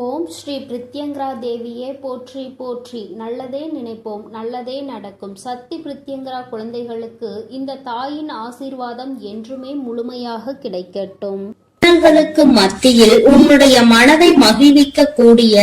ஓம் ஸ்ரீ பிரித்யங்கரா தேவியே போற்றி போற்றி. நல்லதே நினைப்போம், நல்லதே நடக்கும். சக்தி பிரித்யங்கரா குழந்தைகளுக்கு இந்த தாயின் ஆசீர்வாதம் என்றுமே முழுமையாக கிடைக்கட்டும். களுக்கு மத்தியில் உன்னுடைய மனதை மகிழ்விக்க கூடிய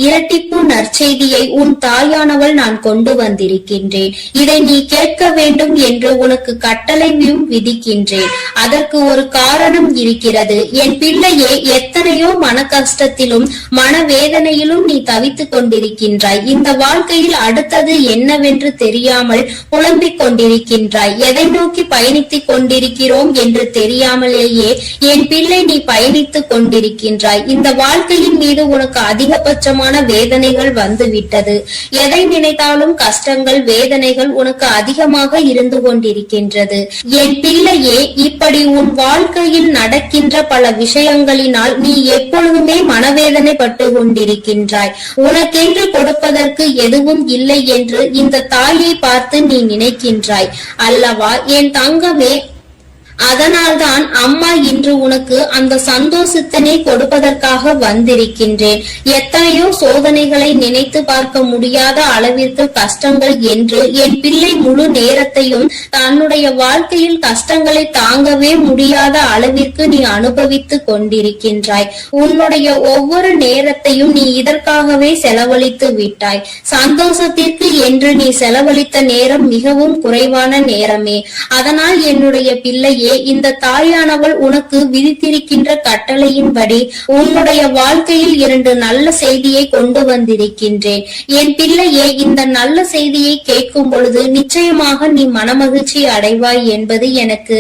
இரட்டிப்பு நற்செய்தியை உன் தாயானவள் நான் கொண்டு வந்திருக்கின்றேன். இதை நீ கேட்க வேண்டும் என்று உனக்கு கட்டளையும் விதிக்கின்றேன். அதற்கு ஒரு காரணம் இருக்கிறது. என் பிள்ளையே, எத்தனையோ மன கஷ்டத்திலும் மனவேதனையிலும் நீ தவித்துக் கொண்டிருக்கின்றாய். இந்த வாழ்க்கையில் அடுத்தது என்னவென்று தெரியாமல் புலம்பிக் கொண்டிருக்கின்றாய். எதை நோக்கி பயணித்துக் கொண்டிருக்கிறோம் என்று தெரியாமலேயே என் பிள்ளை நீ பயணித்துக் கொண்டிருக்கின்றாய். இந்த வாழ்க்கையின் மீது உனக்கு அதிகபட்சமான வேதனைகள் வந்துவிட்டது. எதை நினைத்தாலும் கஷ்டங்கள், வேதனைகள் உனக்கு அதிகமாக இருந்து கொண்டிருக்கின்றது. என் பிள்ளையே, இப்படி உன் வாழ்க்கையில் நடக்கின்ற பல விஷயங்களினால் நீ எப்பொழுதுமே மனவேதனை பட்டு கொண்டிருக்கின்றாய். உனக்கென்று கொடுப்பதற்கு எதுவும் இல்லை என்று இந்த தாயை பார்த்து நீ நினைக்கின்றாய் அல்லவா என் தங்கமே? அதனால்தான் அம்மா இன்று உனக்கு அந்த சந்தோஷத்தினை கொடுப்பதற்காக வந்திருக்கின்றேன். எத்தனையோ சோதனைகளை நினைத்து பார்க்க முடியாத அளவிற்கு கஷ்டங்கள் என்று என் பிள்ளை முழு நேரத்தையும் தன்னுடைய வாழ்க்கையில் கஷ்டங்களை தாங்கவே முடியாத அளவிற்கு நீ அனுபவித்துக் கொண்டிருக்கின்றாய். உன்னுடைய ஒவ்வொரு நேரத்தையும் நீ இதற்காகவே செலவழித்து விட்டாய். சந்தோஷத்திற்கு என்று நீ செலவழித்த நேரம் மிகவும் குறைவான நேரமே. அதனால் என்னுடைய பிள்ளையே, இந்த தாயானவள் உனக்கு விதித்திருக்கின்ற கட்டளையின்படி உன்னுடைய வாழ்க்கையில் 2 நல்ல செய்தியை கொண்டு வந்திருக்கின்றேன். என் பிள்ளையே, இந்த நல்ல செய்தியை கேட்கும் பொழுது நிச்சயமாக நீ மனமகிழ்ச்சி அடைவாய் என்பது எனக்கு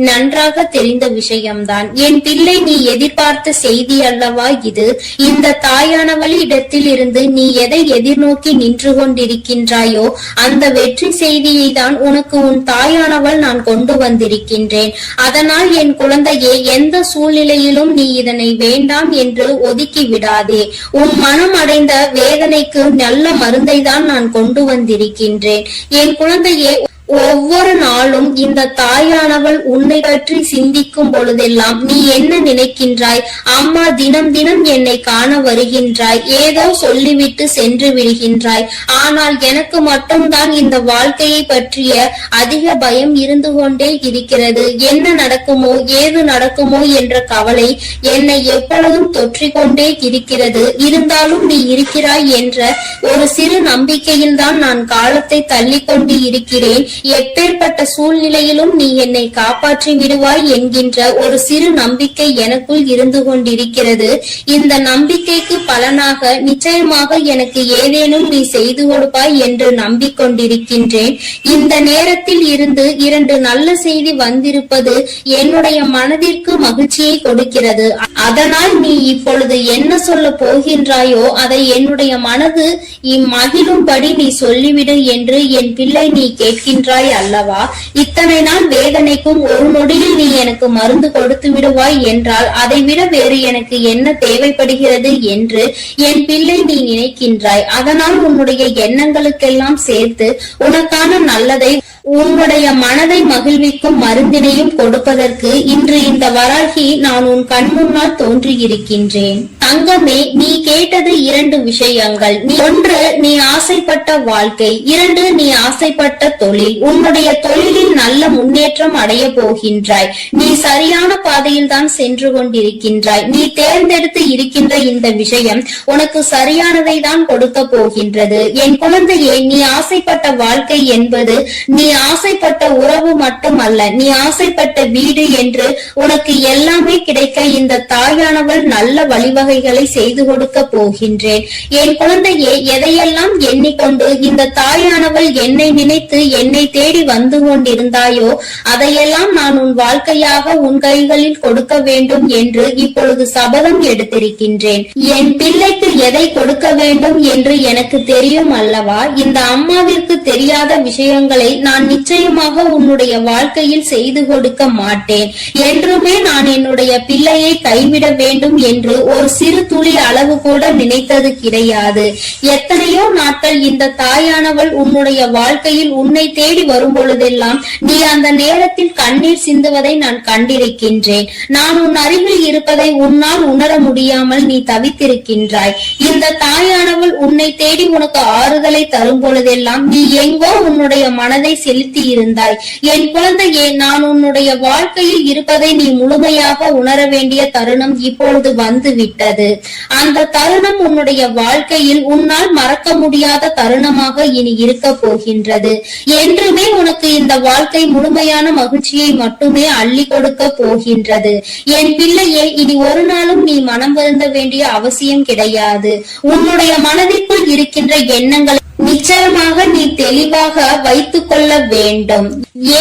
நன்றாக தெரிந்த விஷயம்தான். என் பிள்ளை, நீ எதிர்பார்த்த செய்தி அல்லவா இது? இந்த தாயானவள் இடத்தில் இருந்து நீ எதை எதிர்நோக்கி நின்று கொண்டிருக்கின்றாயோ அந்த வெற்றி செய்தியை தான் உனக்கு உன் தாயானவள் நான் கொண்டு வந்திருக்கின்றேன். அதனால் என் குழந்தையே, எந்த சூழ்நிலையிலும் நீ இதனை வேண்டாம் என்று ஒதுக்கி விடாதே. உன் மனம் அடைந்த வேதனைக்கு நல்ல மருந்தை தான் நான் கொண்டு வந்திருக்கின்றேன். என் குழந்தையே, ஒவ்வொரு நாளும் இந்த தாயானவள் உன்னை பற்றி சிந்திக்கும் பொழுதெல்லாம் நீ என்ன நினைக்கின்றாய்? அம்மா தினம் தினம் என்னை காண வருகின்றாய், ஏதோ சொல்லிவிட்டு சென்று விடுகின்றாய். ஆனால் எனக்கு மட்டும்தான் இந்த வாழ்க்கையை பற்றிய அதிக பயம் இருந்து கொண்டே இருக்கிறது. என்ன நடக்குமோ, ஏது நடக்குமோ என்ற கவலை என்னை எப்பொழுதும் தொற்றிக்கொண்டே இருக்கிறது. இருந்தாலும் நீ இருக்கிறாய் என்ற ஒரு சிறு நம்பிக்கையில் தான் நான் காலத்தை தள்ளிக்கொண்டு இருக்கிறேன். எப்பேற்பட்ட சூழ்நிலையிலும் நீ என்னை காப்பாற்றி விடுவாய் என்கின்ற ஒரு சிறு நம்பிக்கை எனக்குள் இருந்து கொண்டிருக்கிறது. இந்த நம்பிக்கைக்கு பலனாக நிச்சயமாக எனக்கு ஏதேனும் நீ செய்து கொடுப்பாய் என்று நம்பிக்கொண்டிருக்கின்றேன். இந்த நேரத்தில் இருந்து 2 நல்ல செய்தி வந்திருப்பது என்னுடைய மனதிற்கு மகிழ்ச்சியை கொடுக்கிறது. அதனால் நீ இப்பொழுது என்ன சொல்ல போகின்றாயோ அதை என்னுடைய மனது மகிழும்படி நீ சொல்லிவிடு என்று என் பிள்ளை நீ கேட்கின்றாய் அல்லவா? இத்தனை நாள் வேதனைக்கும் ஒரு நொடியில் நீ எனக்கு மருந்து கொடுத்து விடுவாய் என்றால் அதை விட வேறு எனக்கு என்ன தேவைப்படுகிறது என்று என் பிள்ளை நீ நினைக்கின்றாய். அதனால் உன்னுடைய எண்ணங்களுக்கெல்லாம் சேர்த்து உனக்கான நல்லதை, உன்னுடைய மனதை மகிழ்விக்கும் மருந்தினையும் கொடுப்பதற்கு இன்று இந்த வராகி நான் உன் கண் முன்னால் தோன்றியிருக்கின்றேன். தங்கமே, நீ கேட்டது 2 விஷயங்கள். 1, நீ ஆசைப்பட்ட வாழ்க்கை. 2, நீ ஆசைப்பட்ட தொழில். உன்னுடைய தொழிலில் நல்ல முன்னேற்றம் அடைய போகின்றாய். நீ சரியான பாதையில் தான் சென்று கொண்டிருக்கின்றாய். நீ தேர்ந்தெடுத்து இருக்கின்ற இந்த விஷயம் உனக்கு சரியானதை தான் கொடுக்க போகின்றது. என் குழந்தையே, நீ ஆசைப்பட்ட வாழ்க்கை என்பது நீ ஆசைப்பட்ட உறவு மட்டுமல்ல, நீ ஆசைப்பட்ட வீடு என்று உனக்கு எல்லாமே கிடைக்க இந்த தாயானவள் நல்ல வழிவகைகளை செய்து கொடுக்க போகின்றேன். என் குழந்தையே, எதையெல்லாம் எண்ணிக்கொண்டு இந்த தாயானவள் என்னை நினைத்து என்னை தேடி வந்து கொண்டிருந்தாயோ அதையெல்லாம் நான் உன் வாழ்க்கையாக உன் கைகளில் கொடுக்க வேண்டும் என்று இப்பொழுது சபதம் எடுத்திருக்கின்றேன். என் பிள்ளைக்கு எதை கொடுக்க வேண்டும் என்று எனக்கு தெரியும் அல்லவா? இந்த அம்மாவிற்கு தெரியாத விஷயங்களை நான் நிச்சயமாக உன்னுடைய வாழ்க்கையில் செய்து கொடுக்க மாட்டேன். என்றுமே நான் என்னுடைய பிள்ளையை கைவிட வேண்டும் என்று ஒரு சிறு துளி அளவு கூட நினைத்தது கிடையாது. எத்தனையோ நாட்கள் இந்த தாயானவள் உன்னுடைய வாழ்க்கையில் உன்னை தேடி வரும் பொழுதெல்லாம் நீ அந்த நேரத்தில் கண்ணீர் சிந்துவதை நான் கண்டிருக்கின்றேன். நான் உன் அருகில் இருப்பதை உன்னால் உணர முடியாமல் நீ தவித்திருக்கின்றாய். இந்த தாயானவள் உன்னை தேடி உனக்கு ஆறுதலை தரும் பொழுதெல்லாம் நீ எங்கோ உன்னுடைய மனதை செலுத்தி இருந்தாய். என் குழந்தையே, நான் உன்னுடைய வாழ்க்கையில் இருப்பதை நீ முழுமையாக உணர வேண்டிய தருணம் இப்பொழுது வந்து விட்டது. அந்த தருணம் உன்னுடைய வாழ்க்கையில் உன்னால் மறக்க முடியாத தருணமாக இனி இருக்க போகின்றது. என்றுமே உனக்கு இந்த வாழ்க்கை முழுமையான மகிழ்ச்சியை மட்டுமே அள்ளி கொடுக்க போகின்றது. என் பிள்ளையே, இனி ஒரு நாளும் நீ மனம் வருந்த வேண்டிய அவசியம் கிடையாது. உன்னுடைய மனதிற்குள் இருக்கின்ற எண்ணங்களை நிச்சயமாக நீ தெளிவாக வைத்துக் கொள்ள வேண்டும்.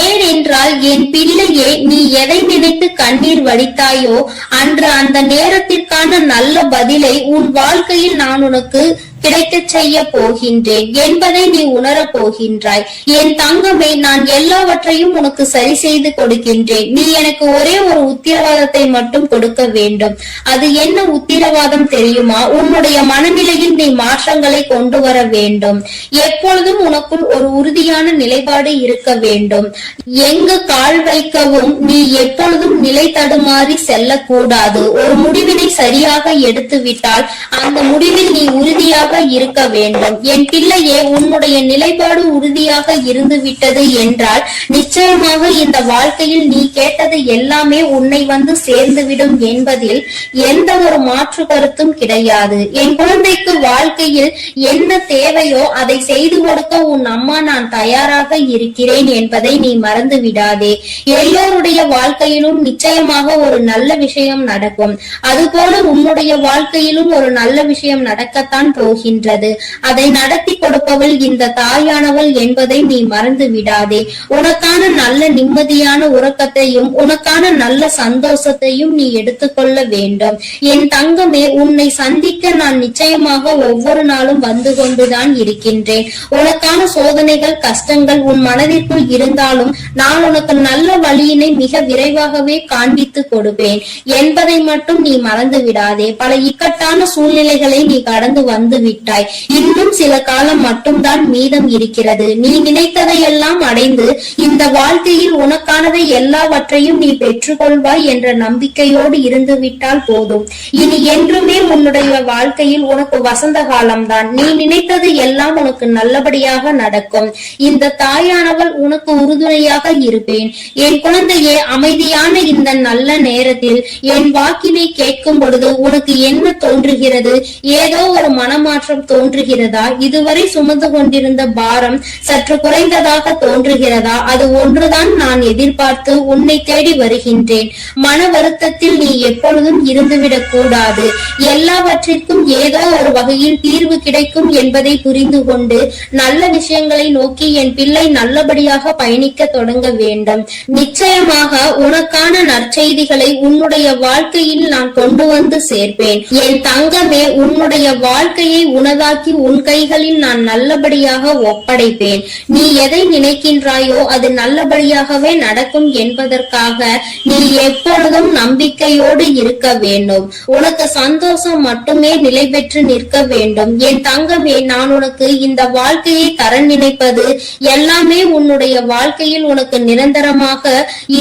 ஏனென்றால் என் பிள்ளையே, நீ எதை நினைத்து கண்ணீர் வடித்தாயோ அன்று அந்த நேரத்திற்கான நல்ல பதிலை உன் வாழ்க்கையில் நான் உனக்கு கிடைக்க செய்ய போகின்றேன் என்பதை நீ உணரப் போகின்றாய். என் தங்கமே, நான் எல்லாவற்றையும் உனக்கு சரி செய்து கொடுக்கின்றேன். நீ எனக்கு ஒரே ஒரு உத்தரவாதத்தை மட்டும் கொடுக்க வேண்டும். அது என்ன உத்தரவாதம் தெரியுமா? உன்னுடைய மனநிலையில் நீ மாற்றங்களை கொண்டு வர வேண்டும். எப்பொழுதும் உனக்குள் ஒரு உறுதியான நிலைப்பாடு இருக்க வேண்டும். எங்கு கால் வைக்கவும் நீ எப்பொழுதும் நிலை தடுமாறி செல்லக்கூடாது. ஒரு முடிவினை சரியாக எடுத்து விட்டால் அந்த முடிவில் நீ உறுதியாக இருக்க வேண்டும். என் பிள்ளையே, உன்னுடைய நிலைப்பாடு உறுதியாக இருந்து விட்டது என்றால் நிச்சயமாக இந்த வாழ்க்கையில் நீ கேட்டது எல்லாமே உன்னை வந்து சேர்ந்துவிடும் என்பதில் எந்த ஒரு மாற்று கருத்தும் கிடையாது. என் குழந்தைக்கு வாழ்க்கையில் என்ன தேவையோ அதை செய்து கொடுக்க உன் அம்மா நான் தயாராக இருக்கிறேன் என்பதை நீ மறந்து விடாதே. எல்லோருடைய வாழ்க்கையிலும் நிச்சயமாக ஒரு நல்ல விஷயம் நடக்கும். அதுபோல உன்னுடைய வாழ்க்கையிலும் ஒரு நல்ல விஷயம் நடக்கத்தான் போகின்றது. அதை நடத்தி கொடுப்பவள் இந்த தாயானவள் என்பதை நீ மறந்து விடாதே. உனக்கான நல்ல நிம்மதியான உறக்கத்தையும் உனக்கான நல்ல சந்தோஷத்தையும் நீ எடுத்துக்கொள்ள வேண்டும். என் தங்கமே, உன்னை சந்திக்க நான் நிச்சயமாக ஒவ்வொரு நாளும் வந்து கொண்டுதான் இருக்கின்றேன். உனக்கான சோதனைகள் கஷ்டங்கள் உன் மனதிற்குள் இருந்தாலும் நான் உனக்கு நல்ல வழியினை மிக விரைவாகவே காண்பித்து கொடுப்பேன் என்பதை மட்டும் நீ மறந்து விடாதே. பல இக்கட்டான சூழ்நிலைகளை நீ கடந்து வந்து விட்டாய். இன்னும் சில காலம் மட்டும்தான் மீதம் இருக்கிறது. நீ நினைத்ததையெல்லாம் அடைந்து இந்த வாழ்க்கையில் உனக்கானதை எல்லாவற்றையும் நீ பெற்றுக்கொள்வாய் என்ற நம்பிக்கையோடு இருந்து விட்டால் போதும். இனி என்றுமே உன்னுடைய வாழ்க்கையில் உனக்கு வசந்த காலம்தான். நீ நினைத்தது எல்லாம் உனக்கு நல்லபடியாக நடக்கும். இந்த தாயானவள் உனக்கு உறுதுணையாக இருப்பேன். என் குழந்தையே, அமைதியான இந்த நல்ல நேரத்தில் என் வாக்கினை கேட்கும் பொழுது உனக்கு என்ன தோன்றுகிறது? ஏதோ ஒரு மனமாற்றம் தோன்றுகிறதா? இதுவரை சுமந்து கொண்டிருந்த பாரம் சற்று குறைந்ததாக தோன்றுகிறதா? அது ஒன்றுதான் நான் எதிர்பார்த்து உன்னை தேடி வருகின்றேன். மன வருத்தத்தில் நீ எப்பொழுதும் இருந்துவிடக் கூடாது. எல்லாவற்றிற்கும் ஏதோ ஒரு வகையில் தீர்வு கிடைக்கும் என்பதை புரிந்து கொண்டு நல்ல விஷயங்களை நோக்கி என் பிள்ளை நல்லபடியாக பயணிக்க தொடங்க வேண்டும். நிச்சயமாக உனக்கான நற்செய்திகளை உன்னுடைய வாழ்க்கையில் நான் கொண்டு வந்து சேர்ப்பேன். என் தங்கமே, உன்னுடைய வாழ்க்கையை உனதாக்கி உன் கைகளில் நான் நல்லபடியாக ஒப்படைப்பேன். நீ எதை நினைக்கின்றாயோ அது நல்லபடியாகவே நடக்கும் என்பதற்காக நீ எப்பொழுதும் நம்பிக்கையோடு இருக்க வேண்டும். உனக்கு சந்தோஷம் மட்டுமே நிலை பெற்று நிற்க வேண்டும். என் தங்கமே, நான் உனக்கு இந்த வாழ்க்கையை தர நினைப்பது எல்லாமே உன்னுடைய வாழ்க்கையில் உனக்கு நிரந்தரமாக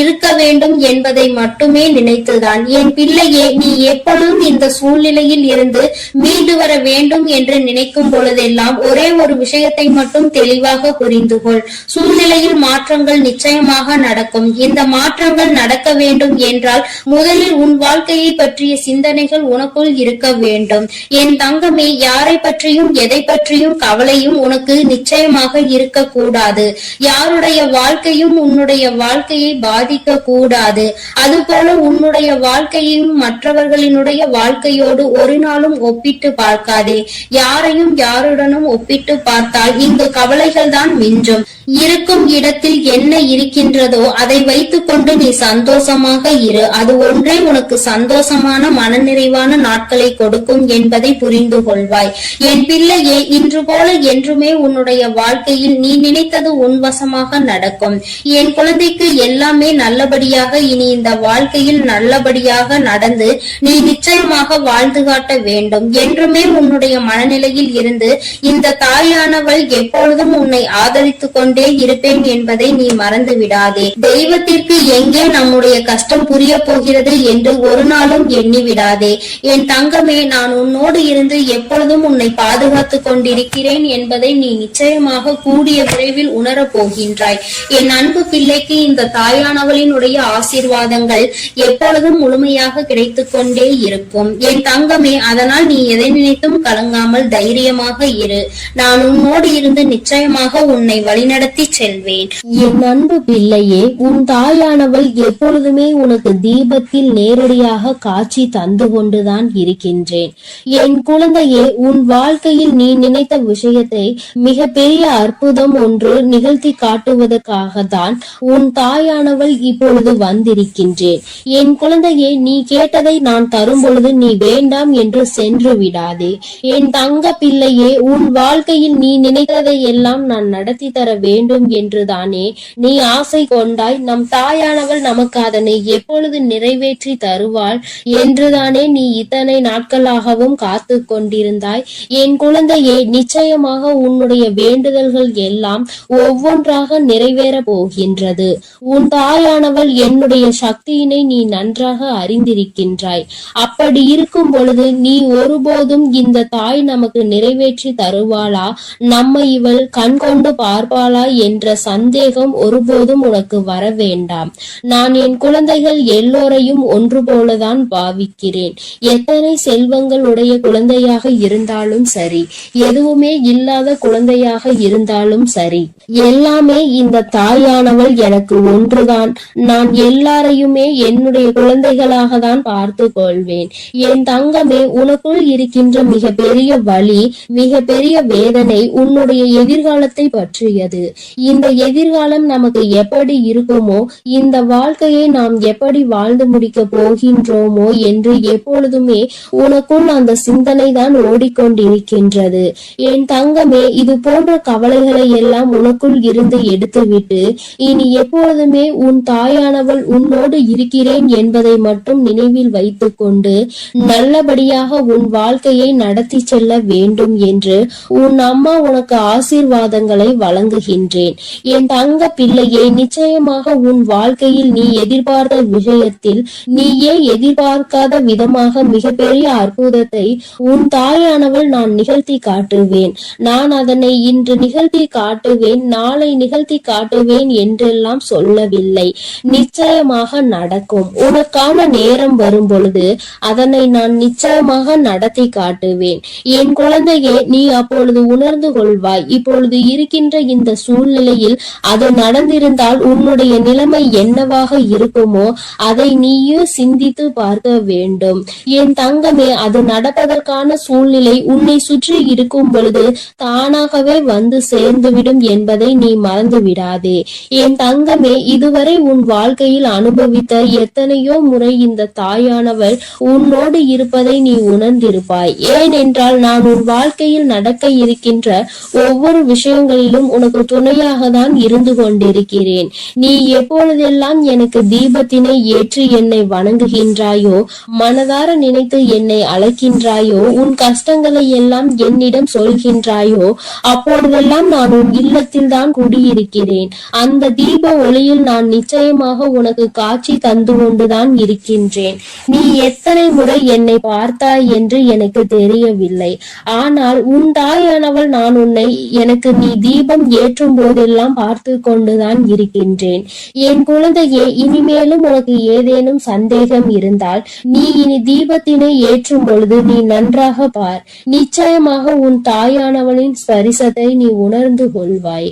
இருக்க வேண்டும் என்பதை மட்டுமே நினைத்துதான். என் பிள்ளையே, நீ எப்பொழுதும் இந்த சூழ்நிலையில் இருந்து மீண்டு வர வேண்டும் என்று நினைக்கும் பொழுதெல்லாம் ஒரே ஒரு விஷயத்தை மட்டும் தெளிவாக புரிந்து கொள். சூழ்நிலையில் மாற்றங்கள் நிச்சயமாக நடக்கும். இந்த மாற்றங்கள் நடக்க வேண்டும் என்றால் முதலில் உன் வாழ்க்கையை பற்றிய சிந்தனைகள் உனக்குள் இருக்க வேண்டும். என் தங்கமே, யாரை பற்றியும் எதை பற்றியும் கவலையும் உனக்கு நிச்சயமாக இருக்க கூடாது. யாருடைய வாழ்க்கையும் உன்னுடைய வாழ்க்கையை பாதிக்க கூடாது. அதுபோல உன்னுடைய வாழ்க்கையையும் மற்றவர்களினுடைய வாழ்க்கையோடு ஒரு நாளும் ஒப்பிட்டு பார்க்காதே. யாரையும் யாருடனும் ஒப்பிட்டு பார்த்தால் இங்கு கவலைகள் தான் மிஞ்சும். இருக்கும் இடத்தில் என்ன இருக்கின்றதோ அதை வைத்துக் கொண்டு நீ சந்தோஷமாக இரு. அது ஒன்றே உனக்கு சந்தோஷமான மனநிறைவான நாட்களை கொடுக்கும் என்பதை புரிந்து கொள்வாய். என் பிள்ளையே, இன்று போல என்றுமே உன்னுடைய வாழ்க்கையில் நீ நினைத்தது உன்வசமாக நடக்கும். என் குழந்தைக்கு எல்லாமே நல்லபடியாக இனி இந்த வாழ்க்கையில் நல்லபடியாக நடந்து நீ நிச்சயமாக வாழ்ந்து காட்ட வேண்டும். என்றுமே உன்னுடைய மனநிலையில் இருந்து இந்த தாயானவள் எப்பொழுதும் உன்னை ஆதரித்துக் கொண்டே இருப்பேன் என்பதை நீ மறந்து விடாதே. தெய்வத்திற்கு எங்கே நம்முடைய கஷ்டம் புரிய போகிறது என்று ஒரு நாளும் எண்ணி விடாதே. என் தங்கமே, நான் உன்னோடு இருந்து எப்பொழுதும் உன்னை பாதுகாத்துக் கொண்டிருக்கிறேன் என்பதை நீ நிச்சயமாக கூடிய விரைவில் உணரப் போகின்றாய். என் அன்பு பிள்ளைக்கு இந்த தாயானவளினுடைய ஆசீர்வாதங்கள் எப்பொழுதும் முழுமையாக கிடைத்துக் கொண்டே இருக்கும். என் தங்கமே, அதனால் நீ எதை நினைத்தும் கலங்காமல் தைரியமாக இரு. நான் உன்னோடு இருந்து நிச்சயமாக உன்னை வழிநடத்தி செல்வேன். என் அன்பு பிள்ளையே, உன் தாயானவள் எப்பொழுதுமே உனக்கு தீபத்தில் நேரடியாக காட்சி தந்து கொண்டுதான் இருக்கின்றேன். என் குழந்தையே, உன் வாழ்க்கையில் நீ நினைத்த விஷயத்தை மிக பெரிய அற்புதம் ஒன்று நிகழ்த்தி காட்டுவதற்காக தான் உன் தாயானவள் இப்பொழுது வந்திருக்கின்றேன். என் குழந்தையே, நீ கேட்டதை நான் தரும் பொழுது நீ வேண்டாம் என்று சென்று விடாதே. என் தங்க பிள்ளையே, உன் வாழ்க்கையில் நீ நினைத்ததை எல்லாம் நான் நடத்தி தர வேண்டும் என்றுதானே நீ ஆசை கொண்டாய். நம் தாயானவள் நமக்கு அதனை எப்பொழுது நிறைவேற்றி தருவாள் என்றுதானே நீ இத்தனை நாட்களாகவும் காத்து கொண்டிருந்தாய். என் குழந்தையே, நிச்சயமாக உன்னுடைய வேண்டுதல்கள் எல்லாம் ஒவ்வொன்றாக நிறைவேற போகின்றது. உன் தாயானவள் என்னுடைய சக்தியினை நீ நன்றாக அறிந்திருக்கின்றாய். அப்படி இருக்கும் பொழுது நீ ஒருபோதும் இந்த தாய் நமக்கு நிறைவேற்றி தருவாளா, நம்மை இவள் கண் கொண்டு பார்ப்பாளா என்ற சந்தேகம் ஒருபோதும் உனக்கு வர வேண்டாம். நான் என் குழந்தைகள் எல்லோரையும் ஒன்று போலதான் பாவிக்கிறேன். எத்தனை செல்வங்கள் உடைய குழந்தையாக இருந்தாலும் சரி, எதுவுமே இல்லாத குழந்தையாக இருந்தாலும் சரி, எல்லாமே இந்த தாயானவள் எனக்கு ஒன்றுதான். நான் எல்லாரையுமே என்னுடைய குழந்தைகளாக தான் பார்த்து கொள்வேன். என் தங்கமே, உனக்குள் இருக்கின்ற மிக பெரிய வலி, மிக பெரிய வேதனை உன்னுடைய எதிர்காலத்தை பற்றியது. இந்த எதிர்காலம் நமக்கு எப்படி இருக்குமோ, இந்த வாழ்க்கையை நாம் எப்படி வாழ்ந்து முடிக்க போகின்றோமோ என்று எப்பொழுதுமே உனக்குள் அந்த சிந்தனை தான் ஓடிக்கொண்டிருக்கின்றது. என் தங்கமே, இது போன்ற கவலைகளை எல்லாம் உனக்குள் இருந்து எடுத்துவிட்டு இனி எப்பொழுதுமே உன் தாயானவள் உன்னோடு இருக்கிறேன் என்பதை மட்டும் நினைவில் வைத்துக் கொண்டு நல்லபடியாக உன் வாழ்க்கையை நடத்தி செல்ல வேண்டும் என்று உன் அம்மா உனக்கு ஆசீர்வாதங்களை வழங்குகின்றேன். என் தங்க பிள்ளையே, நிச்சயமாக உன் வாழ்க்கையில் நீ எதிர்பார்த்த விஷயத்தில் நீயே எதிர்பார்க்காத விதமாக மிகப்பெரிய அற்புதத்தை உன் தாயானவள் நான் நிகழ்த்தி காட்டுவேன். நான் அதனை இன்று நிகழ்த்தி காட்டுவேன், நாளை நிகழ்த்தி காட்டுவேன் என்றெல்லாம் சொல்லவில்லை. நிச்சயமாக நடக்கும். உனக்கான நேரம் வரும் பொழுது அதனை நான் நிச்சயமாக நடத்தி காட்டுவேன். என் குழந்தையே, நீ அப்பொழுது உணர்ந்து கொள்வாய். இப்பொழுது இருக்கின்ற இந்த சூழ்நிலையில் அது நடந்திருந்தால் உன்னுடைய நிலைமை என்னவாக இருக்குமோ அதை நீயும் சிந்தித்து பார்க்க வேண்டும். என் தங்கமே, அது நடப்பதற்கான சூழ்நிலை உன்னை சுற்றி இருக்கும் பொழுது தானாகவே வந்து சேர்ந்துவிடும் என்பதை நீ மறந்து விடாதே. என் தங்கமே, இதுவரை உன் வாழ்க்கையில் அனுபவித்த எத்தனையோ முறை இந்த தாயானவள் உன்னோடு இருப்பதை நீ உணர்ந்திருப்பாய். ஏனென்றால் நான் உன் வாழ்க்கையில் நடக்க இருக்கின்ற ஒவ்வொரு விஷயங்களிலும் உனக்கு துணையாக தான் இருந்து கொண்டிருக்கிறேன். நீ எப்பொழுதெல்லாம் எனக்கு தீபத்தினை ஏற்றி என்னை வணங்குகின்றாயோ, மனதார நினைத்து என்னை அழைக்கின்றாயோ, உன் கஷ்டங்களை எல்லாம் என்னிடம் சொல்கின்றாயோ, அப்பொழுதெல்லாம் நான் உன் இல்லத்தில் தான் குடியிருக்கிறேன். அந்த தீப ஒளியில் நான் நிச்சயமாக உனக்கு காட்சி தந்து கொண்டுதான் இருக்கின்றேன். நீ எத்தனை முறை என்னை பார்த்தாய் என்று எனக்கு தெரியவில்லை. ஆனால் உன் தாயானவள் நான் உன்னை எனக்கு நீ தீபம் ஏற்றும் போதெல்லாம் பார்த்து கொண்டுதான் இருக்கின்றேன். என் குழந்தையே, இனிமேலும் உனக்கு ஏதேனும் சந்தேகம் இருந்தால் நீ இனி தீபத்தினை ஏற்றும் பொழுது நீ நன்றாக பார். நிச்சயமாக உன் தாயானவளின் ஸ்பரிசத்தை நீ உணர்ந்து கொள்வாய்.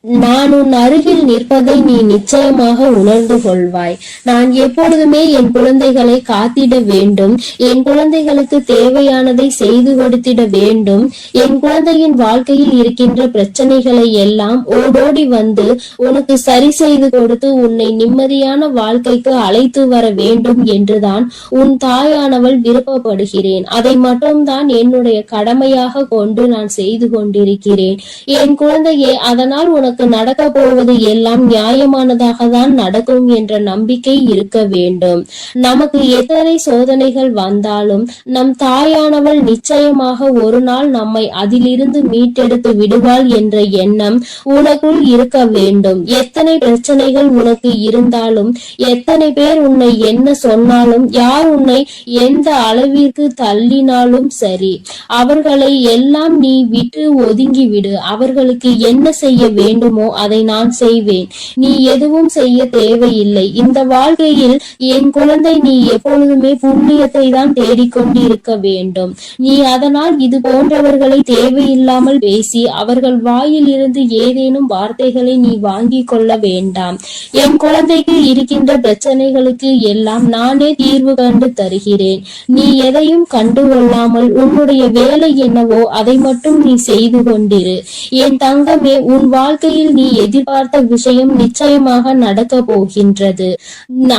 நான் உன் அருகில் நிற்பதை நீ நிச்சயமாக உணர்ந்து கொள்வாய். நான் எப்பொழுதுமே என் குழந்தைகளை காத்திட வேண்டும். என் குழந்தைகளுக்கு தேவையானதை செய்து கொடுத்திட வேண்டும். என் குழந்தையின் வாழ்க்கையில் இருக்கின்ற பிரச்சனைகளை எல்லாம் ஓடோடி வந்து உனக்கு சரி செய்து கொடுத்து உன்னை நிம்மதியான வாழ்க்கைக்கு அழைத்து வர வேண்டும் என்றுதான் உன் தாயானவள் விருப்பப்படுகிறேன். அதை மட்டும்தான் என்னுடைய கடமையாக கொண்டு நான் செய்து கொண்டிருக்கிறேன். என் குழந்தையே, அதனால் உனக்கு நடக்க போவது எல்லாம் நியாயமானதாக தான் நடக்கும் என்ற நம்பிக்கை இருக்க வேண்டும். நமக்கு எத்தனை சோதனைகள் வந்தாலும் நம் தாயானவள் நிச்சயமாக ஒரு நாள் நம்மை அதிலிருந்து மீட்டெடுத்து விடுவாள் என்ற எண்ணம் உனக்குள் இருக்க வேண்டும். எத்தனை பிரச்சனைகள் உனக்கு இருந்தாலும், எத்தனை பேர் உன்னை என்ன சொன்னாலும், யார் உன்னை எந்த அளவிற்கு தள்ளினாலும் சரி, அவர்களை எல்லாம் நீ விட்டு ஒதுங்கிவிடு. அவர்களுக்கு என்ன செய்ய வேண்டுமோ அதை நான் செய்வேன். நீ எதுவும் செய்ய தேவையில்லை. இந்த வாழ்க்கையில் என் குழந்தை, நீ எப்பொழுதுமே புண்ணியத்தை தான் தேடிக்கொண்டு இருக்க வேண்டும். நீ அதனால் இது போன்றவர்களை தேவையில்லாமல் பேசி அவர்கள் வாயில் இருந்து ஏதேனும் வார்த்தைகளை நீ வாங்கி கொள்ள வேண்டாம். என் குழந்தைக்கு இருக்கின்ற பிரச்சனைகளுக்கு எல்லாம் நானே தீர்வு கண்டு தருகிறேன். நீ எதையும் கண்டுகொள்ளாமல் உன்னுடைய வேலை என்னவோ அதை மட்டும் நீ செய்து கொண்டிரு. என் தங்கமே, உன் வாழ்க்கையில் நீ எதிர்பார்த்த விஷயம் நிச்சயமாக நடக்க போகின்றது.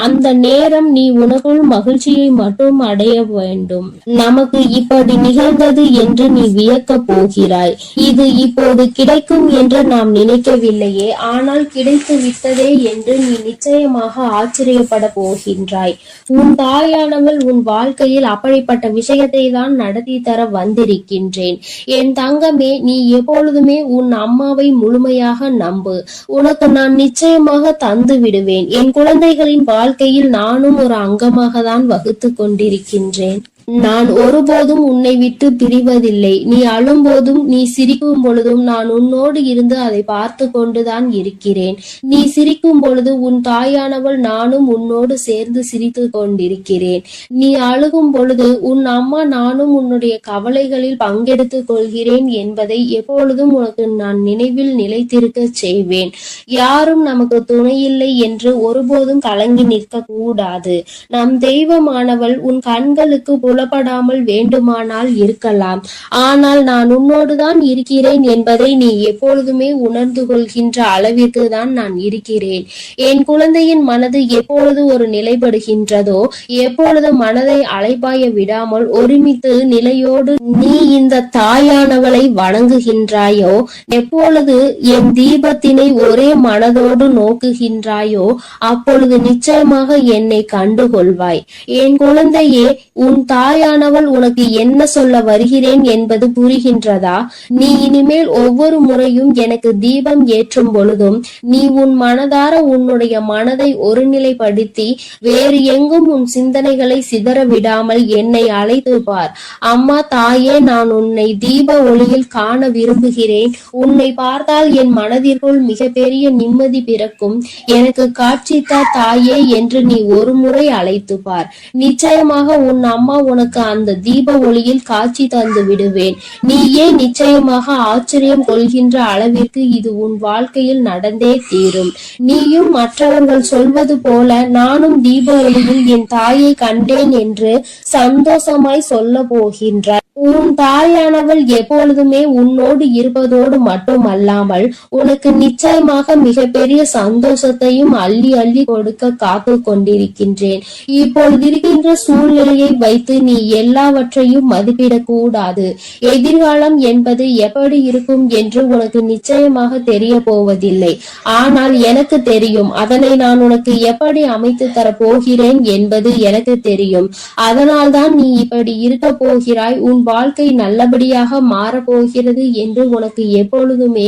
அந்த நேரம் நீ உனக்குள் மகிழ்ச்சியை மட்டும் அடைய வேண்டும். நமக்கு இப்படி நிகழ்ந்தது என்று நீ வியக்க போகிறாய். இது இப்போது கிடைக்கும் என்று நாம் நினைக்கவில்லையே, ஆனால் கிடைத்து விட்டதே என்று நீ நிச்சயமாக ஆச்சரியப்பட போகின்றாய். உன் தாயானவள் உன் வாழ்க்கையில் அப்படிப்பட்ட விஷயத்தை தான் நடத்தி தர வந்திருக்கின்றேன். என் தங்கமே, நீ எப்பொழுதுமே உன் அம்மாவை முழுமையாக நம்பு. உனக்கு நான் நிச்சயமாக தந்து விடுவேன். என் குழந்தைகளின் வாழ்க்கையில் நானும் ஒரு அங்கமாக தான் வகுத்து கொண்டிருக்கின்றேன். நான் ஒருபோதும் உன்னை விட்டு பிரிவதில்லை. நீ அழும் போதும், நீ சிரிக்கும் பொழுதும் நான் உன்னோடு இருந்து அதை பார்த்து கொண்டுதான் இருக்கிறேன். நீ சிரிக்கும் பொழுது உன் தாயானவள் நானும் உன்னோடு சேர்ந்து சிரித்து கொண்டிருக்கிறேன். நீ அழுகும் பொழுது உன் அம்மா நானும் உன்னுடைய கவலைகளில் பங்கெடுத்துக் கொள்கிறேன் என்பதை எப்பொழுதும் உனக்கு நான் நினைவில் நிலைத்திருக்க செய்வேன். யாரும் நமக்கு துணையில்லை என்று ஒருபோதும் கலங்கி நிற்க கூடாது. நம் தெய்வமானவள் உன் கண்களுக்கு புலப்படாமல் வேண்டுமானால் இருக்கலாம். ஆனால் நான் உன்னோடுதான் இருக்கிறேன் என்பதை நீ எப்பொழுதுமே உணர்ந்து கொள்கின்ற அளவிற்கு தான் நான் இருக்கிறேன். என் குழந்தையின் மனது எப்பொழுது ஒரு நிலைப்படுகின்றதோ, எப்பொழுது மனதை அலைபாய விடாமல் ஒருமித்து நிலையோடு நீ இந்த தாயானவளை வணங்குகின்றாயோ, எப்பொழுது என் தீபத்தினை ஒரே மனதோடு நோக்குகின்றாயோ, அப்பொழுது நிச்சயமாக என்னை கண்டுகொள்வாய். என் குழந்தையே, உன் தாயானவள் உனக்கு என்ன சொல்ல வருகிறேன் என்பது புரிகின்றதா? நீ இனிமேல் ஒவ்வொரு முறையும் எனக்கு தீபம் ஏற்றும் பொழுதும் நீ உன் மனதார உன்னுடைய மனதை ஒருநிலைப்படுத்தி வேறு எங்கும் உன் சிந்தனைகளை சிதற விடாமல் என்னை அழைத்து பார். அம்மா, தாயே, நான் உன்னை தீப ஒளியில் காண விரும்புகிறேன். உன்னை பார்த்தால் என் மனதிற்குள் மிகப்பெரிய நிம்மதி பிறக்கும். எனக்கு காட்சித்தா தாயே என்று நீ ஒரு முறை அழைத்து பார். நிச்சயமாக உன் அம்மா உனக்கு அந்த தீப ஒளியில் காட்சி தந்து விடுவேன். நீயே நிச்சயமாக ஆச்சரியம் கொள்கின்ற அளவிற்கு இது உன் வாழ்க்கையில் நடந்தே தீரும். நீயும் மற்றவர்கள் சொல்வது போல நானும் தீப ஒளியில் என் தாயை கண்டேன் என்று சந்தோஷமாய் சொல்ல போகின்றார். உன் தாயானவள் எப்பொழுதுமே உன்னோடு இருப்பதோடு மட்டுமல்லாமல் உனக்கு நிச்சயமாக மிகப்பெரிய சந்தோஷத்தையும் அள்ளி அள்ளி கொடுக்க காத்து கொண்டிருக்கின்றேன். இப்பொழுது இருக்கின்ற சூழ்நிலையை வைத்து நீ எல்லாவற்றையும் மதிப்பிடக் கூடாது. எதிர்காலம் என்பது எப்படி இருக்கும் என்று உனக்கு நிச்சயமாக தெரிய போவதில்லை. ஆனால் எனக்கு தெரியும். அதனை நான் உனக்கு எப்படி அமைத்து தர போகிறேன் என்பது எனக்கு தெரியும். அதனால்தான் நீ இப்படி இருக்க போகிறாய். உன் வாழ்க்கை நல்லபடியாக மாறப்போகிறது என்று உனக்கு எப்பொழுதுமே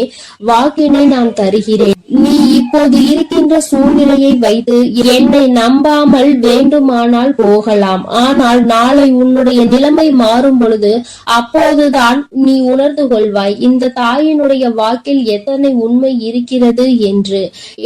வாக்கினை நான் தருகிறேன். நீ இப்போது இருக்கின்ற சூழ்நிலையை வைத்து என்னை நம்பாமல் வேண்டுமானால் போகலாம். ஆனால் நாளை நாளை உன்னுடைய நிலைமை மாறும் பொழுது அப்போதுதான் நீ உணர்ந்து கொள்வாய் இந்த தாயினுடைய வாக்கில் எத்தனை உண்மை இருக்கிறது என்று.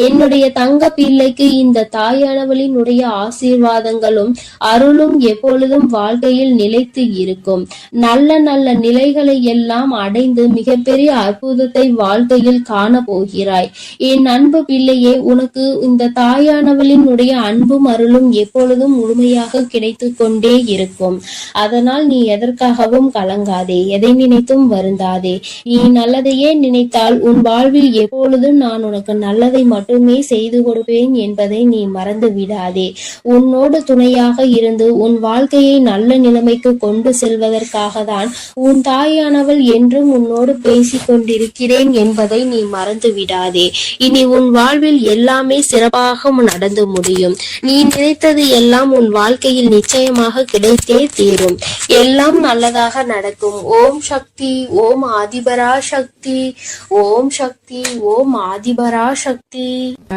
என்னுடைய தங்க பிள்ளைக்கு இந்த தாயானவளினுடைய ஆசீர்வாதங்களும் அருளும் எப்பொழுதும் வாழ்க்கையில் நிலைத்து இருக்கும். நல்ல நல்ல நிலைகளை எல்லாம் அடைந்து மிகப்பெரிய அற்புதத்தை வாழ்க்கையில் காண போகிறாய். என் அன்பு பிள்ளையே, உனக்கு இந்த தாயானவளினுடைய அன்பும் அருளும் எப்பொழுதும் முழுமையாக கிடைத்து கொண்டே இருக்கும். அதனால் நீ எதற்காகவும் கலங்காதே, எதை நினைத்தும் வருந்தாதே. நீ நல்லதையே நினைத்தால் உன் வாழ்வில் எப்பொழுதும் நான் உனக்கு நல்லதை மட்டுமே செய்து கொடுப்பேன் என்பதை நீ மறந்து விடாதே. உன்னோடு துணையாக இருந்து உன் வாழ்க்கையை நல்ல நிலைமைக்கு கொண்டு செல்வதற்காக தான் உன் தாயானவள் என்றும் உன்னோடு பேசிக் கொண்டிருக்கிறேன் என்பதை நீ மறந்து விடாதே. இனி உன் வாழ்வில் எல்லாமே சிறப்பாக நடந்து முடியும். நீ நினைத்தது எல்லாம் உன் வாழ்க்கையில் நிச்சயமாக கிடைத்தே தீரும். எல்லாம் நல்லதாக நடக்கும். ஓம் சக்தி, ஓம் ஆதிபரா சக்தி, ஓம் சக்தி, ஓம் ஆதிபரா சக்தி.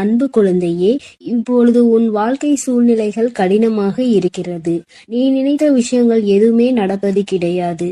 அன்பு குழந்தையே, இப்பொழுது உன் வாழ்க்கை சூழ்நிலைகள் கடினமாக இருக்கிறது. நீ நினைத்த விஷயங்கள் எதுவுமே நடப்பது கிடையாது.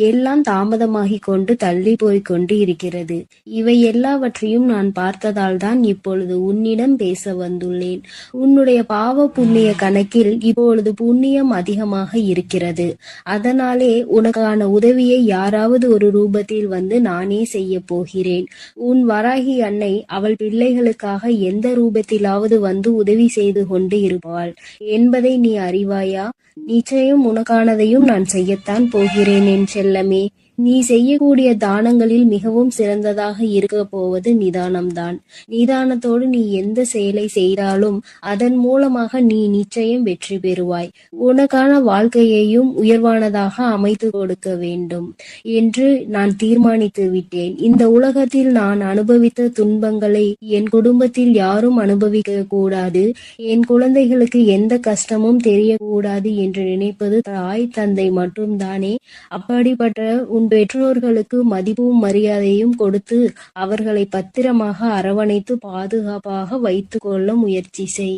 எல்லாம் தாமதமாகிக் கொண்டு தள்ளி போய்கொண்டு இருக்கிறது. இவை எல்லாவற்றையும் நான் பார்த்ததால் தான் இப்பொழுது உன்னிடம் பேச வந்துள்ளேன். உன்னுடைய பாவ புண்ணிய கணக்கில் இப்பொழுது புண்ணியம் அதிகமாக இருக்கிறது. அதனாலே உனக்கான உதவியை யாராவது ஒரு ரூபத்தில் வந்து நானே செய்ய போகிறேன். உன் வராகி அன்னை அவள் பிள்ளைகளுக்காக எந்த ரூபத்திலாவது வந்து உதவி செய்து கொண்டு இருப்பாள் என்பதை நீ அறிவாயா? நிச்சயம் உனக்கானதையும் நான் செய்யத்தான் போகிறேன் என் செல்லமே. நீ செய்யக்கூடிய தானங்களில் மிகவும் சிறந்ததாக இருக்க போவது நிதானம்தான். நிதானத்தோடு நீ எந்த செயலை செய்தாலும் அதன் மூலமாக நீ நிச்சயம் வெற்றி பெறுவாய். உனக்கான வாழ்க்கையையும் உயர்வானதாக அமைத்து கொடுக்க வேண்டும் என்று நான் தீர்மானித்து விட்டேன். இந்த உலகத்தில் நான் அனுபவித்த துன்பங்களை என் குடும்பத்தில் யாரும் அனுபவிக்க கூடாது, என் குழந்தைகளுக்கு எந்த கஷ்டமும் தெரியக்கூடாது என்று நினைப்பது தாய் தந்தை மட்டும்தானே. அப்படிப்பட்ட உன் பெற்றோர்களுக்கு மதிப்பும் மரியாதையும் கொடுத்து அவர்களை பத்திரமாக அரவணைத்து பாதுகாப்பாக வைத்துக் கொள்ள முயற்சி செய்.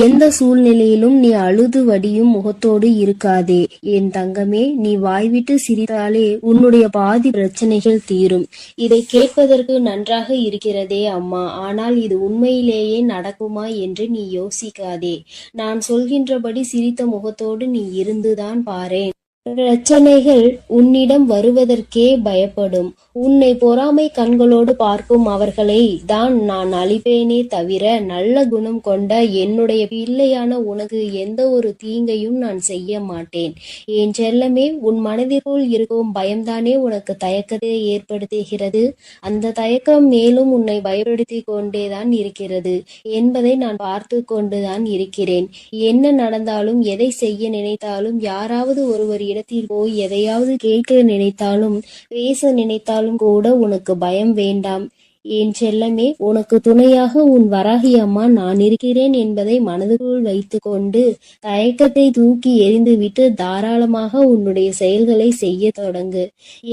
எந்த சூழ்நிலையிலும் நீ அழுது வடியும் முகத்தோடு இருக்காதே என் தங்கமே. நீ வாய்விட்டு சிரித்தாலே உன்னுடைய பாதி பிரச்சனைகள் தீரும். இதை கேட்பதற்கு நன்றாக இருக்கிறதே அம்மா, ஆனால் இது உண்மையிலேயே நடக்குமா என்று நீ யோசிக்காதே. நான் சொல்கின்றபடி சிரித்த முகத்தோடு நீ இருந்துதான் பாரேன். பிரச்சனைகள் உன்னிடம் வருவதற்கே பயப்படும். உன்னை பொறாமை கண்களோடு பார்க்கும் அவர்களை தான் நான் அழிப்பேனே தவிர நல்ல குணம் கொண்ட என்னுடைய பிள்ளையான உனக்கு எந்த ஒரு தீங்கையும் நான் செய்ய மாட்டேன். என் செல்லமே, உன் மனதிற்குள் இருக்கும் பயம்தானே உனக்கு தயக்கத்தை ஏற்படுத்துகிறது. அந்த தயக்கம் மேலும் உன்னை பயப்படுத்தி கொண்டேதான் இருக்கிறது என்பதை நான் பார்த்து கொண்டுதான் இருக்கிறேன். என்ன நடந்தாலும், எதை செய்ய நினைத்தாலும், யாராவது ஒருவர் இடத்தில் போய் எதையாவது கேட்க நினைத்தாலும், பேச நினைத்தாலும் கூட உனக்கு பயம் வேண்டாம் என் செல்லமே. உனக்கு துணையாக உன் வராகி அம்மா நான் இருக்கிறேன் என்பதை மனதுக்குள் வைத்து கொண்டு தயக்கத்தை தூக்கி எறிந்துவிட்டு தாராளமாக உன்னுடைய செயல்களை செய்ய தொடங்கு.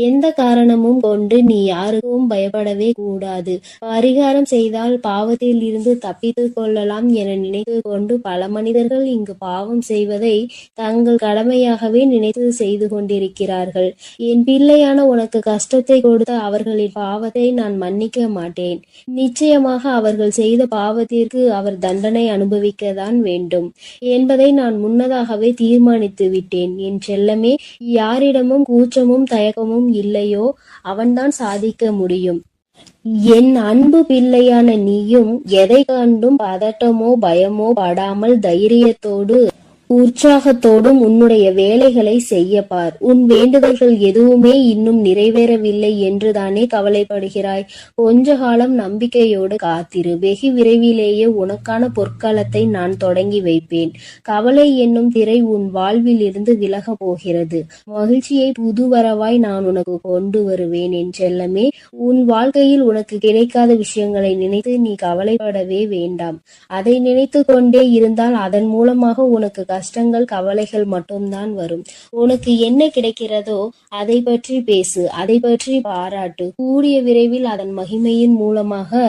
எந்த காரணமும் கொண்டு நீ யாருக்கும் பயப்படவே கூடாது. பரிகாரம் செய்தால் பாவத்தில் இருந்து தப்பித்து கொள்ளலாம் என நினைத்து கொண்டு பல மனிதர்கள் இங்கு பாவம் செய்வதை தங்கள் கடமையாகவே நினைத்து செய்து கொண்டிருக்கிறார்கள். என் பிள்ளையான உனக்கு கஷ்டத்தை கொடுத்த அவர்களின் பாவத்தை நான் மன்னிக்க மாட்டேன். நிச்சயமாக அவர்கள் செய்த பாவத்திற்கு அவர் தண்டனை அனுபவிக்கத்தான் வேண்டும் என்பதை நான் முன்னதாகவே தீர்மானித்து விட்டேன் என் செல்லமே. யாரிடமும் கூச்சமும் தயக்கமும் இல்லையோ அவன்தான் சாதிக்க முடியும். என் அன்பு பிள்ளையான நீயும் எதை கண்டும் பதட்டமோ பயமோ படாமல் தைரியத்தோடு உற்சாகத்தோடும் உன்னுடைய வேலைகளை செய்ய பார். உன் வேண்டுதல்கள் எதுவுமே இன்னும் நிறைவேறவில்லை என்றுதானே கவலைப்படுகிறாய்? கொஞ்ச காலம் நம்பிக்கையோடு காத்திரு. வெகு விரைவிலேயே உனக்கான பொற்காலத்தை நான் தொடங்கி வைப்பேன். கவலை என்னும் திரை உன் வாழ்வில் இருந்து விலக போகிறது. மகிழ்ச்சியை புதுவரவாய் நான் உனக்கு கொண்டு வருவேன் என் செல்லமே. உன் வாழ்க்கையில் உனக்கு கிடைக்காத விஷயங்களை நினைத்து நீ கவலைப்படவே வேண்டாம். அதை நினைத்து கொண்டே இருந்தால் அதன் மூலமாக உனக்கு கஷ்டங்கள் கவலைகள் மட்டும்தான் வரும். உனக்கு என்ன கிடைக்கிறதோ அதை பற்றி பேசு, அதை பற்றி பாராட்டு. கூடிய விரைவில் அதன் மகிமையின் மூலமாக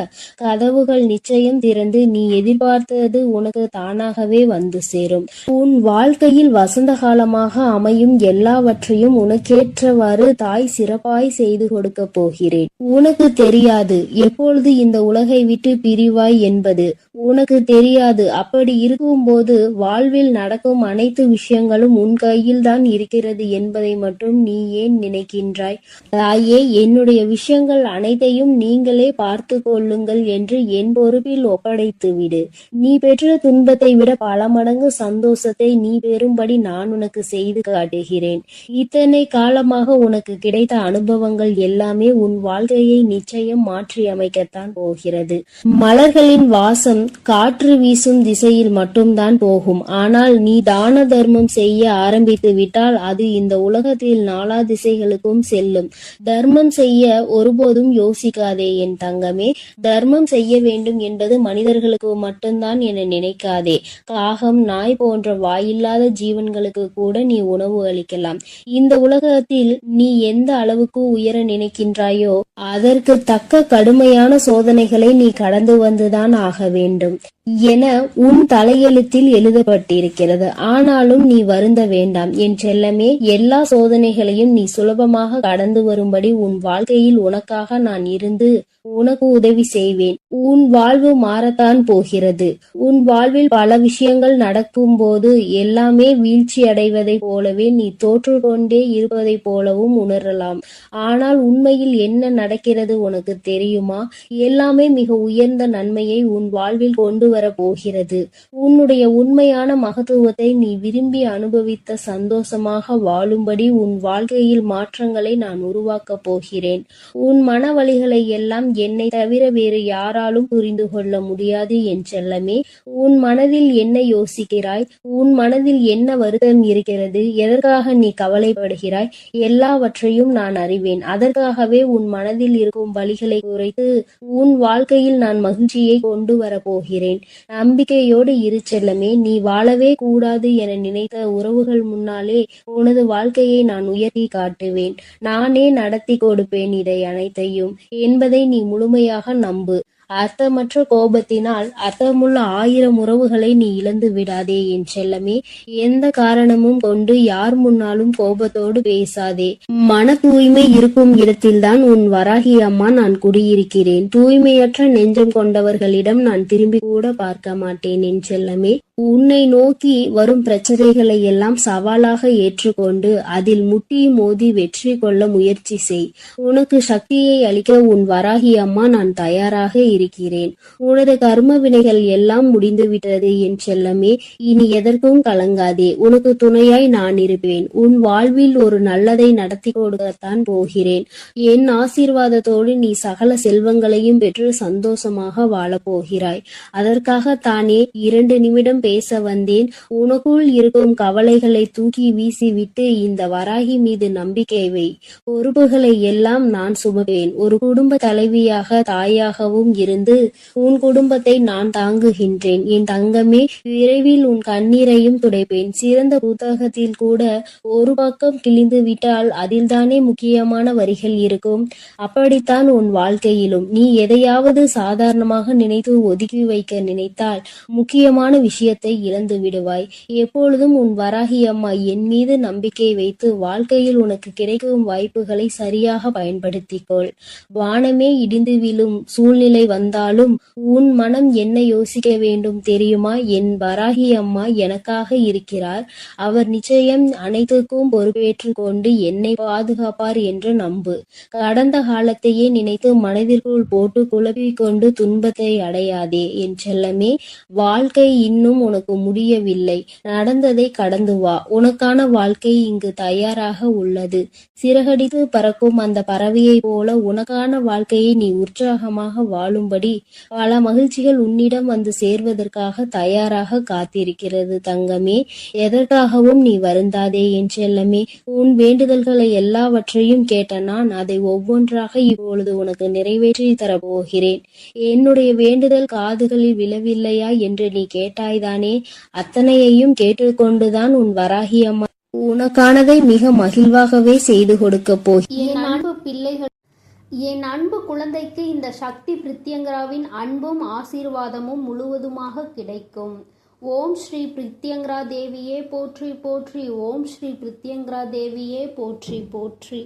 கதவுகள் நிச்சயம் திறந்து நீ எதிர்பார்த்தது உனக்கு தானாகவே வந்து சேரும். உன் வாழ்க்கையில் வசந்த காலமாக அமையும் எல்லாவற்றையும் உனக்கேற்றவாறு தாய் சிறப்பாய் செய்து கொடுக்க போகிறேன். உனக்கு தெரியாது எப்பொழுது இந்த உலகை விட்டு பிரிவாய் என்பது. உனக்கு தெரியாது. அப்படி இருக்கும்போது வாழ்வில் நடக்கும் அனைத்து விஷயங்களும் உன் கையில் தான் இருக்கிறது என்பதை மட்டும் நீ ஏன் நினைக்கின்றாய்? தாயே, என்னுடைய விஷயங்கள் அனைத்தையும் நீங்களே பார்த்து கொள்ளுங்கள் என்று என் பொறுப்பில் ஒப்படைத்து விடு. நீ பெற்ற துன்பத்தை விட பல மடங்கு சந்தோஷத்தை நீ பெறும்படி நான் உனக்கு செய்து காட்டுகிறேன். இத்தனை காலமாக உனக்கு கிடைத்த அனுபவங்கள் எல்லாமே உன் வாழ்க்கையை நிச்சயம் மாற்றி அமைக்கத்தான் போகிறது. மலர்களின் வாசம் காற்று வீசும் திசையில் மட்டும்தான் போகும். ஆனால் நீ தான தர்மம் செய்ய ஆரம்பித்து விட்டால் அது இந்த உலகத்தில் நாலா திசைகளுக்கும் செல்லும். தர்மம் செய்ய ஒருபோதும் யோசிக்காதே என் தங்கமே. தர்மம் செய்ய வேண்டும் என்பது மனிதர்களுக்கு மட்டும்தான் என நினைக்காதே. காகம், நாய் போன்ற வாயில்லாத ஜீவன்களுக்கு கூட நீ உணவு அளிக்கலாம். இந்த உலகத்தில் நீ எந்த அளவுக்கு உயர நினைக்கின்றாயோ அதற்கு தக்க கடுமையான சோதனைகளை நீ கடந்து வந்துதான் ஆக வேண்டும் என உன் தலையெழுத்தில் எழுதப்பட்டிருக்கிறது. ஆனாலும் நீ வருந்த வேண்டாம் என் செல்லமே. எல்லா சோதனைகளையும் நீ சுலபமாக கடந்து வரும்படி உன் வாழ்க்கையில் உனக்காக நான் இருந்து உனக்கு உதவி செய்வேன். உன் வாழ்வு மாறத்தான் போகிறது. உன் வாழ்வில் பல விஷயங்கள் நடக்கும் போது எல்லாமே வீழ்ச்சி அடைவதை போலவே நீ தோற்று கொண்டே இருப்பதை போலவும் உணரலாம். ஆனால் உண்மையில் என்ன நடக்கிறது உனக்கு தெரியுமா? எல்லாமே மிக உயர்ந்த நன்மையை உன் வாழ்வில் கொண்டு வர போகிறது. உன்னுடைய உண்மையான மகத்துவத்தை நீ விரும்பி அனுபவித்த சந்தோஷமாக வாழும்படி உன் வாழ்க்கையில் மாற்றங்களை நான் உருவாக்க போகிறேன். உன் மன வலிகளை எல்லாம் என்னை தவிர வேறு யாராலும் புரிந்து கொள்ள முடியாது என் செல்லமே. உன் மனதில் என்ன யோசிக்கிறாய்? உன் மனதில் என்ன வருத்தம் இருக்கிறது? எதற்காக நீ கவலைப்படுகிறாய்? எல்லாவற்றையும் நான் அறிவேன். அதற்காகவே உன் மனதில் இருக்கும் வலிகளை குறைத்து உன் வாழ்க்கையில் நான் மகிழ்ச்சியை கொண்டு வர போகிறேன். நம்பிக்கையோடு இரு செல்லமே. நீ வாழவே கூடாது என நினைத்த உறவுகள் முன்னாலே உனது வாழ்க்கையை நான் உயர்த்தி காட்டுவேன். நானே நடத்தி கொடுப்பேன் இதை அனைத்தையும் என்பதை நீ முழுமையாக நம்பு. அர்த்தமற்ற கோபத்தினால் அர்த்தமுள்ள 1000 உறவுகளை நீ இழந்து விடாதே என் செல்லமே. எந்த காரணமும் கொண்டு யார் முன்னாலும் கோபத்தோடு பேசாதே. மன தூய்மை இருக்கும் இடத்தில்தான் உன் வராகி அம்மா நான் குடியிருக்கிறேன். தூய்மையற்ற நெஞ்சம் கொண்டவர்களிடம் நான் திரும்பி கூட பார்க்க மாட்டேன் என் செல்லமே. உன்னை நோக்கி வரும் பிரச்சனைகளை எல்லாம் சவாலாக ஏற்றுக்கொண்டு அதில் முட்டி மோதி வெற்றி கொள்ள முயற்சி செய். உனக்கு சக்தியை அளிக்க உன் வராகி அம்மா நான் தயாராக இருக்கிறேன். உனது கர்ம வினைகள் எல்லாம் முடிந்துவிட்டது என் செல்லமே. இனி எதற்கும் கலங்காதே. உனக்கு துணையாய் நான் இருப்பேன். உன் வாழ்வில் ஒரு நல்லதை நடத்தி கொடுக்கத்தான் போகிறேன். என் ஆசீர்வாதத்தோடு நீ சகல செல்வங்களையும் பெற்று சந்தோஷமாக வாழப் போகிறாய். அதற்காக தானே 2 நிமிடம் பேச வந்தேன். உனக்குள் இருக்கும் கவலைகளை தூக்கி வீசிவிட்டு இந்த வராகி மீது நம்பிக்கை வை. பொறுப்புகளை எல்லாம் நான் சுமப்பேன். ஒரு குடும்ப தலைவியாக தாயாகவும் இருந்து உன் குடும்பத்தை நான் தாங்குகின்றேன் என் தங்கமே. விரைவில் உன் கண்ணீரையும் துடைப்பேன். சிறந்த புத்தகத்தில் கூட ஒரு பக்கம் கிழிந்து விட்டால் அதில்தானே முக்கியமான வரிகள் இருக்கும். அப்படித்தான் உன் வாழ்க்கையிலும் நீ எதையாவது சாதாரணமாக நினைத்து ஒதுக்கி வைக்க நினைத்தால் முக்கியமான விஷயத்தை இழந்து விடுவாய். எப்பொழுதும் உன் வராகி அம்மா என் மீது நம்பிக்கை வைத்து வாழ்க்கையில் உனக்கு கிடைக்கும் வாய்ப்புகளை சரியாக பயன்படுத்திக்கொள். வானமே இடிந்து விழும் சூழ்நிலை வந்தாலும் உன் மனம் என்ன யோசிக்க வேண்டும் தெரியுமா? என் வராகி அம்மா எனக்காக இருக்கிறார். அவர் நிச்சயம் அனைத்துக்கும் பொறுப்பேற்று கொண்டு என்னை பாதுகாப்பார் என்று நம்பு. கடந்த காலத்தையே நினைத்து மனதிற்குள் போட்டு குழப்பிக் கொண்டு துன்பத்தை அடையாதே என் செல்லமே. வாழ்க்கை இன்னும் உனக்கு முடியவில்லை. நடந்ததை கடந்து வா. உனக்கான வாழ்க்கை இங்கு தயாராக உள்ளது. சிறகடித்து பறக்கும் அந்த பறவையை போல உனக்கான வாழ்க்கையை நீ உற்சாகமாக வாழும் சேரும்படி பல மகிழ்ச்சிகள் உன்னிடம் வந்து சேர்வதற்காக தயாராக காத்திருக்கிறது தங்கமே. எதற்காகவும் நீ வருந்தாதே என் செல்லமே. உன் வேண்டுதல்களை எல்லாவற்றையும் கேட்ட நான் அதை ஒவ்வொன்றாக இப்பொழுது உனக்கு நிறைவேற்றி தரப்போகிறேன். என்னுடைய வேண்டுதல் காதுகளில் விழவில்லையா என்று நீ கேட்டாய்தானே, அத்தனையையும் கேட்டுக்கொண்டுதான் உன் வராகி அம்மா உனக்கானதை மிக மகிழ்வாகவே செய்து கொடுக்க போகிறேன். என் அன்பு குழந்தைக்கு இந்த சக்தி பிரித்யங்கராவின் அன்பும் ஆசீர்வாதமும் முழுவதுமாக கிடைக்கும். ஓம் ஸ்ரீ பிரித்யங்கரா தேவியே போற்றி போற்றி. ஓம் ஸ்ரீ பிரித்யங்கரா தேவியே போற்றி போற்றி.